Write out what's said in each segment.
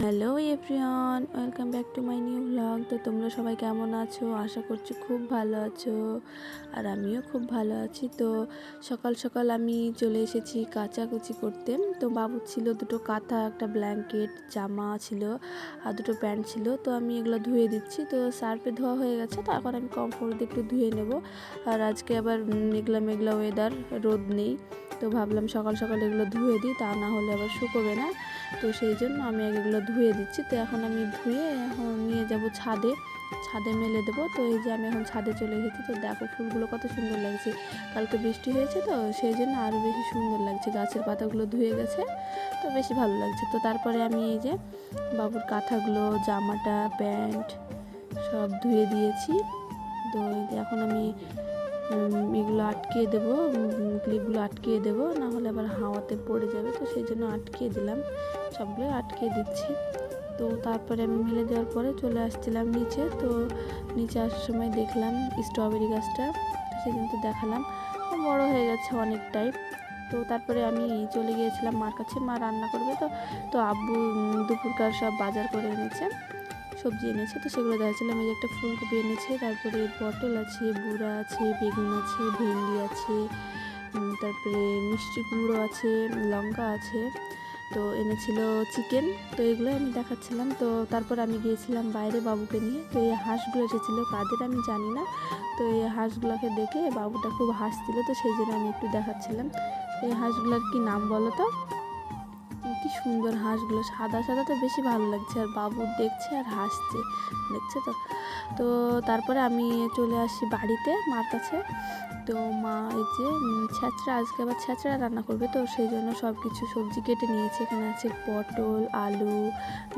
Hello everyone, welcome back to my new blog. তো তোমরা সবাই কেমন আছো? আশা করছি খুব ভালো আছো, আর আমিও খুব ভালো আছি। তো সকাল সকাল আমি চলে এসেছি কাচাকুচি করতে। তো বাবুর ছিল দুটো কাঁথা, একটা ব্ল্যাঙ্কেট, জামা ছিল আর দুটো প্যান্ট ছিল। তো আমি এগুলো ধুয়ে দিচ্ছি। তো সার্ফে ধোয়া হয়ে গেছে, তো এখন আমি কমফোর্ট দিয়ে একটু ধুয়ে নেব। আর আজকে আবার মেঘলা মেঘলা ওয়েদার, রোদ নেই। তো ভাবলাম সকাল সকাল এগুলো ধুয়ে দিই, তা না হলে আবার শুকোবে না। তো সেই জন্য আমি এগুলো ধুয়ে দিচ্ছি। তো এখন আমি ধুয়ে এখন নিয়ে যাব ছাদে মেলে দেবো। তো এই যে আমি এখন ছাদে চলে এসেছি। তো দেখো ফুলগুলো কত সুন্দর লাগছে, কালকে বৃষ্টি হয়েছে তো সেই জন্য আরও বেশি সুন্দর লাগছে। গাছের পাতাগুলো ধুয়ে গেছে, তো বেশি ভালো লাগছে। তো তারপরে আমি এই যে বাবুর কাঁথাগুলো, জামাটা, প্যান্ট সব ধুয়ে দিয়েছি। তো এই যে এখন আমি এগুলো আটকিয়ে দেবো, ক্লিপগুলো আটকিয়ে দেবো, না হলে আবার হাওয়াতে পড়ে যাবে। তো সেই জন্য আটকিয়ে দিলাম, সবগুলো আটকিয়ে দিচ্ছি। তো তারপরে আমি মেলে দেওয়ার পরে চলে আসছিলাম নিচে। তো নিচে আসার সময় দেখলাম স্ট্রবেরি গাছটা, তো সেদিন তো দেখালাম বড় হয়ে গেছে অনেকটাই। তো তারপরে আমি চলে গিয়েছিলাম মার কাছে, মা রান্না করবে। তো আব্বু দুপুরকার সব বাজার করে এনেছে, সবজি এনেছে। তো সেগুলো দেখাচ্ছিলাম। এই যে একটা ফুলকপি এনেছে, তারপরে পটল আছে, বুড়া আছে, বেগুন আছে, ভেন্ডি আছে, তারপরে মিষ্টি কুমড়ো আছে, লঙ্কা আছে। তো এনেছিল চিকেন। তো এগুলো আমি দেখাচ্ছিলাম। তো তারপর আমি গিয়েছিলাম বাইরে বাবুকে নিয়ে। তো এই হাঁসগুলো এসেছিলো, কাদের আমি জানি না। তো এই হাঁসগুলোকে দেখে বাবুটা খুব হাসছিল, তো সেই জন্য আমি একটু দেখাচ্ছিলাম। এই হাঁসগুলোর কি নাম বলো তো? কি সুন্দর হাঁসগুলো, সাদা সাদা, তো বেশি ভালো লাগছে। আর বাবু দেখছে আর হাসছে, দেখছে তো। তো তারপরে আমি চলে আসি বাড়িতে মার কাছে। তো মা এই যে ছ্যাঁচড়া, আজকে আবার ছ্যাঁচড়া রান্না করবে। তো সেই জন্য সব কিছু সবজি কেটে নিয়েছে। এখানে আছে পটল, আলু,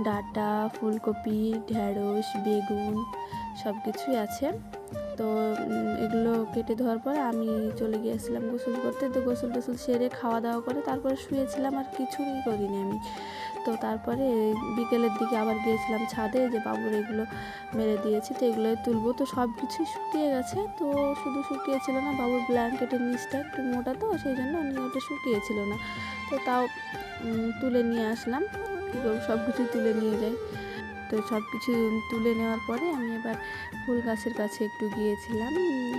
ডাঁটা, ফুলকপি, ঢেঁড়স, বেগুন, সব কিছুই আছে। তো এগুলো কেটে ধোয়ার পরে আমি চলে গিয়েছিলাম গোসল করতে। তো গোসল টোসল সেরে খাওয়া দাওয়া করে তারপরে শুয়েছিলাম, আর কিছুই করিনি আমি। তো তারপরে বিকেলের দিকে আবার গিয়েছিলাম ছাদে, যে বাবুর এগুলো মেরে দিয়েছি, তো এগুলোই তুলবো। তো সব কিছুই শুকিয়ে গেছে। তো শুধু শুকিয়েছিল না, বাবুর ব্ল্যাঙ্কেটের নিচটা একটু মোটা, তো সেই জন্য ওটা শুকিয়েছিল না। তো তাও তুলে নিয়ে আসলাম, সব কিছু তুলে নিয়ে যাই। তো সব কিছু তুলে নেওয়ার পরে আমি এবার ফুল গাছের কাছে একটু গিয়েছিলাম,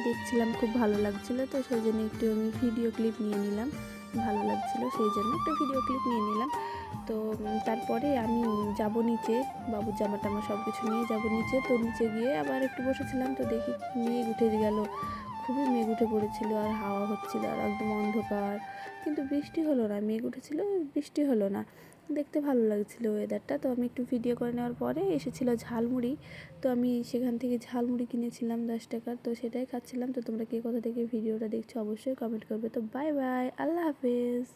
দেখছিলাম, খুব ভালো লাগছিলো। তো সেই জন্য একটু আমি ভিডিও ক্লিপ নিয়ে নিলাম, ভালো লাগছিলো সেই জন্য একটু ভিডিও ক্লিপ নিয়ে নিলাম। তো তারপরে আমি যাব নিচে, বাবুর জামা টামা সব কিছু নিয়ে যাব নিচে। তো নিচে গিয়ে আবার একটু বসেছিলাম। তো দেখি মেঘ উঠে গেল, খুবই মেঘ উঠে পড়েছিল, আর হাওয়া হচ্ছিল, আর একদম অন্ধকার। কিন্তু বৃষ্টি হলো না, মেঘ উঠেছিল, বৃষ্টি হলো না। দেখতে ভালো লাগছিলো ওয়েদারটা। তো আমি একটু ভিডিও করে নেওয়ার পরে এসেছিল ঝালমুড়ি। তো আমি সেখান থেকে ঝালমুড়ি কিনেছিলাম 10 টাকার, তো সেটাই খাচ্ছিলাম। তো তোমরা কে কোথা থেকে ভিডিওটা দেখছো অবশ্যই কমেন্ট করবে। তো বাই বাই, আল্লাহ হাফেজ।